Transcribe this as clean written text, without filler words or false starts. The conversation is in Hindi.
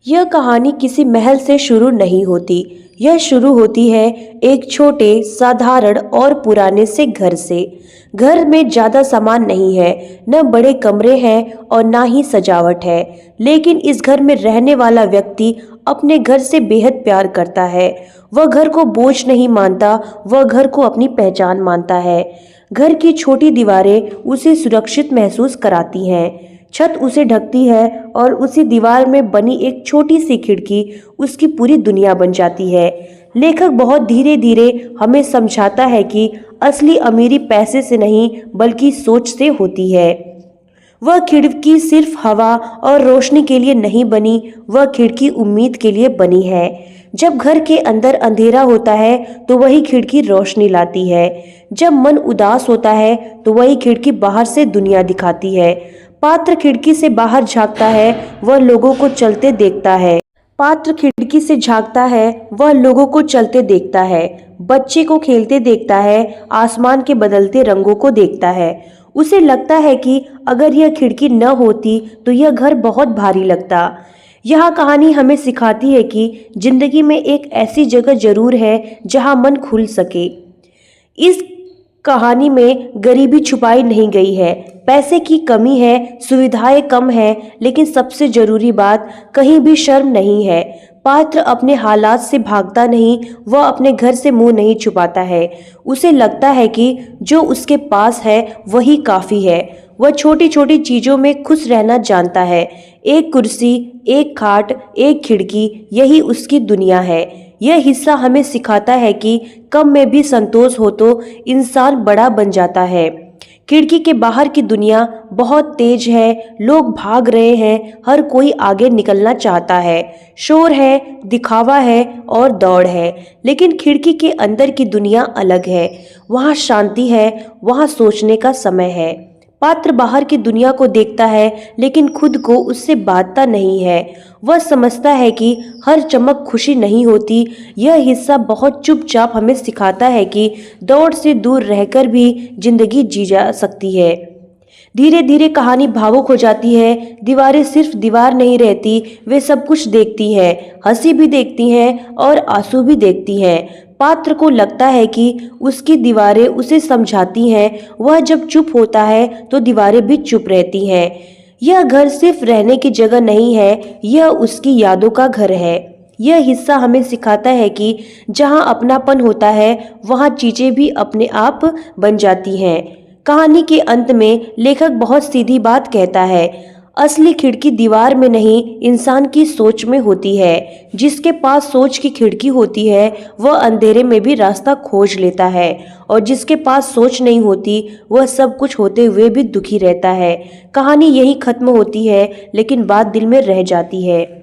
यह कहानी किसी महल से शुरू नहीं होती। यह शुरू होती है एक छोटे, साधारण और पुराने से घर से। घर में ज्यादा सामान नहीं है, न बड़े कमरे हैं और ना ही सजावट है। लेकिन इस घर में रहने वाला व्यक्ति अपने घर से बेहद प्यार करता है। वह घर को बोझ नहीं मानता, वह घर को अपनी पहचान मानता है। घर की छोटी दीवारें उसे सुरक्षित महसूस कराती हैं। छत उसे ढकती है और उसी दीवार में बनी एक छोटी सी खिड़की उसकी पूरी दुनिया बन जाती है। लेखक बहुत धीरे धीरे हमें समझाता है कि असली अमीरी पैसे से नहीं बल्कि सोच से होती है। वह खिड़की सिर्फ हवा और रोशनी के लिए नहीं बनी, वह खिड़की उम्मीद के लिए बनी है। जब घर के अंदर अंधेरा होता है तो वही खिड़की रोशनी लाती है। जब मन उदास होता है तो वही खिड़की बाहर से दुनिया दिखाती है। पात्र खिड़की से बाहर झांकता है, वह लोगों को चलते देखता है। पात्र खिड़की से झांकता है, वह लोगों को चलते देखता है। बच्चे को खेलते देखता है, आसमान के बदलते रंगों को देखता है। उसे लगता है कि अगर यह खिड़की न होती तो यह घर बहुत भारी लगता। यह कहानी हमें सिखाती है कि जिंदगी में एक ऐसी जगह जरूर है जहां मन खुल सके। इस कहानी में गरीबी छुपाई नहीं गई है, पैसे की कमी है, सुविधाएं कम है, लेकिन सबसे जरूरी बात कहीं भी शर्म नहीं है। पात्र अपने हालात से भागता नहीं, वह अपने घर से मुंह नहीं छुपाता है। उसे लगता है कि जो उसके पास है वही काफी है। वह छोटी छोटी चीजों में खुश रहना जानता है। एक कुर्सी, एक खाट, एक खिड़की, यही उसकी दुनिया है। यह हिस्सा हमें सिखाता है कि कम में भी संतोष हो तो इंसान बड़ा बन जाता है। खिड़की के बाहर की दुनिया बहुत तेज है, लोग भाग रहे हैं, हर कोई आगे निकलना चाहता है। शोर है, दिखावा है और दौड़ है। लेकिन खिड़की के अंदर की दुनिया अलग है। वहाँ शांति है, वहाँ सोचने का समय है। पात्र बाहर की दुनिया को देखता है लेकिन खुद को उससे बांधता नहीं है। वह समझता है कि हर चमक खुशी नहीं होती। यह हिस्सा बहुत चुपचाप हमें सिखाता है कि दौड़ से दूर रहकर भी जिंदगी जी जा सकती है। धीरे धीरे कहानी भावुक हो जाती है। दीवारें सिर्फ दीवार नहीं रहती, वे सब कुछ देखती हैं, हंसी भी देखती हैं और आंसू भी देखती हैं। पात्र को लगता है कि उसकी दीवारें उसे समझाती हैं। वह जब चुप होता है तो दीवारें भी चुप रहती हैं। यह घर सिर्फ रहने की जगह नहीं है, यह उसकी यादों का घर है। यह हिस्सा हमें सिखाता है कि जहां अपनापन होता है वहां चीजें भी अपने आप बन जाती हैं। कहानी के अंत में लेखक बहुत सीधी बात कहता है, असली खिड़की दीवार में नहीं, इंसान की सोच में होती है। जिसके पास सोच की खिड़की होती है वह अंधेरे में भी रास्ता खोज लेता है, और जिसके पास सोच नहीं होती वह सब कुछ होते हुए भी दुखी रहता है। कहानी यही खत्म होती है, लेकिन बात दिल में रह जाती है।